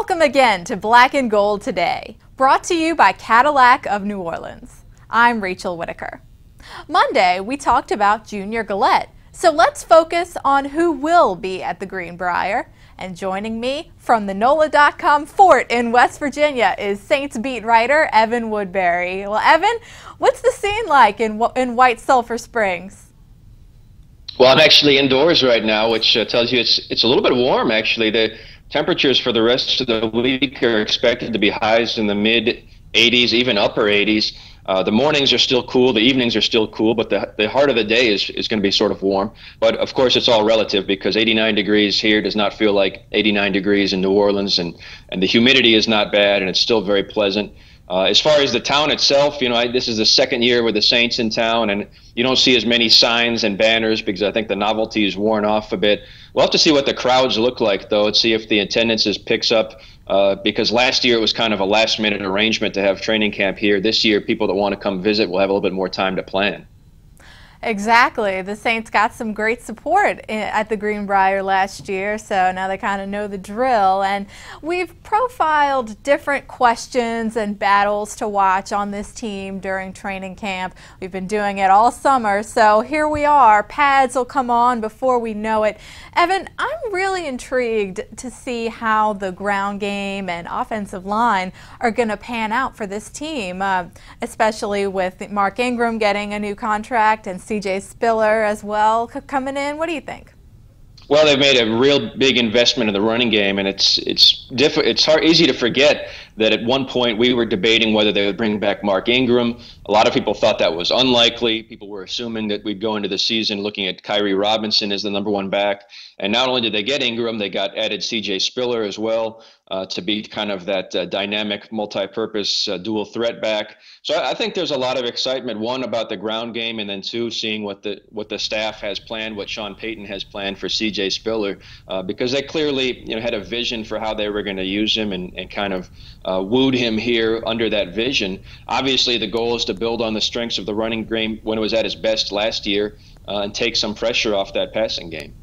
Welcome again to Black and Gold Today, brought to you by Cadillac of New Orleans. I'm Rachel Whittaker. Monday, we talked about Junior Galette, so let's focus on who will be at the Greenbrier. And joining me from the NOLA.com fort in West Virginia is Saints beat writer Evan Woodbery. Well, Evan, what's the scene like in White Sulphur Springs? Well, I'm actually indoors right now, which tells you it's a little bit warm, actually. The temperatures for the rest of the week are expected to be highs in the mid-80s, even upper 80s. The mornings are still cool, the evenings are still cool, but the heart of the day is going to be sort of warm. But of course, it's all relative because 89 degrees here does not feel like 89 degrees in New Orleans, and the humidity is not bad, and it's still very pleasant. As far as the town itself, this is the second year with the Saints in town, and you don't see as many signs and banners because I think the novelty is worn off a bit. We'll have to see what the crowds look like, though, and see if the attendance picks up, because last year it was kind of a last-minute arrangement to have training camp here. This year, people that want to come visit will have a little bit more time to plan. Exactly. The Saints got some great support at the Greenbrier last year, so now they kind of know the drill. And we've profiled different questions and battles to watch on this team during training camp. We've been doing it all summer, so here we are. Pads will come on before we know it. Evan, I'm really intrigued to see how the ground game and offensive line are going to pan out for this team, especially with Mark Ingram getting a new contract and C.J. Spiller as well coming in. What do you think? Well, they've made a real big investment in the running game, and it's easy to forget that at one point we were debating whether they would bring back Mark Ingram. A lot of people thought that was unlikely. People were assuming that we'd go into the season looking at Kyrie Robinson as the #1 back. And not only did they get Ingram, they got added C.J. Spiller as well to be kind of that dynamic, multi-purpose dual threat back. So I think there's a lot of excitement, one, about the ground game, and then two, seeing what the staff has planned, what Sean Payton has planned for C.J. Spiller, because they clearly had a vision for how they were going to use him and kind of wooed him here under that vision. Obviously, the goal is to build on the strengths of the running game when it was at its best last year and take some pressure off that passing game.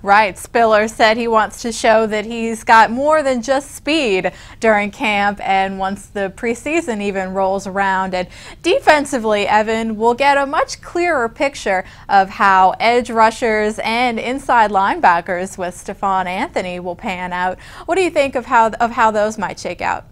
Right. Spiller said he wants to show that he's got more than just speed during camp and once the preseason even rolls around. And defensively, Evan, we'll get a much clearer picture of how edge rushers and inside linebackers with Stephon Anthony will pan out. What do you think of how those might shake out?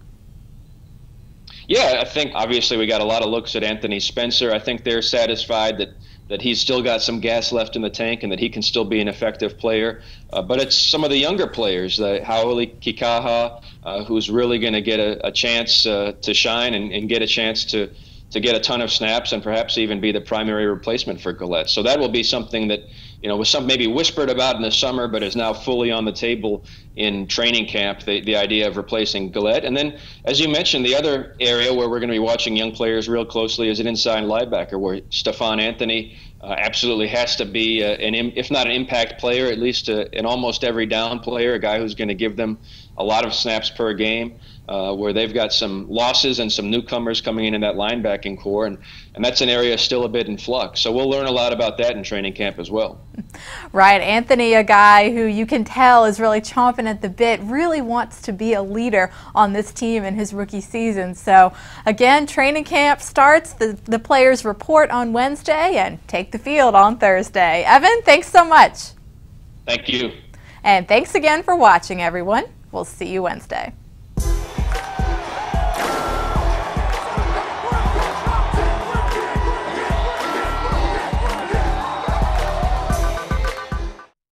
Yeah, I think obviously we got a lot of looks at Anthony Spencer. I think they're satisfied that he's still got some gas left in the tank and that he can still be an effective player. But it's some of the younger players, Haoli Kikaha, who's really going to get a chance to shine and get a chance to get a ton of snaps and perhaps even be the primary replacement for Galette. So that will be something that was maybe whispered about in the summer, but is now fully on the table in training camp, the idea of replacing Galette. And then, as you mentioned, the other area where we're going to be watching young players real closely is an inside linebacker, where Stephon Anthony absolutely has to be, if not an impact player, at least an almost every down player, a guy who's going to give them a lot of snaps per game, where they've got some losses and some newcomers coming in that linebacking core, and that's an area still a bit in flux. So we'll learn a lot about that in training camp as well. Right. Anthony, a guy who you can tell is really chomping at the bit, really wants to be a leader on this team in his rookie season. So again, training camp starts, the players report on Wednesday and take the field on Thursday. Evan, thanks so much. Thank you. And thanks again for watching, everyone. We'll see you Wednesday.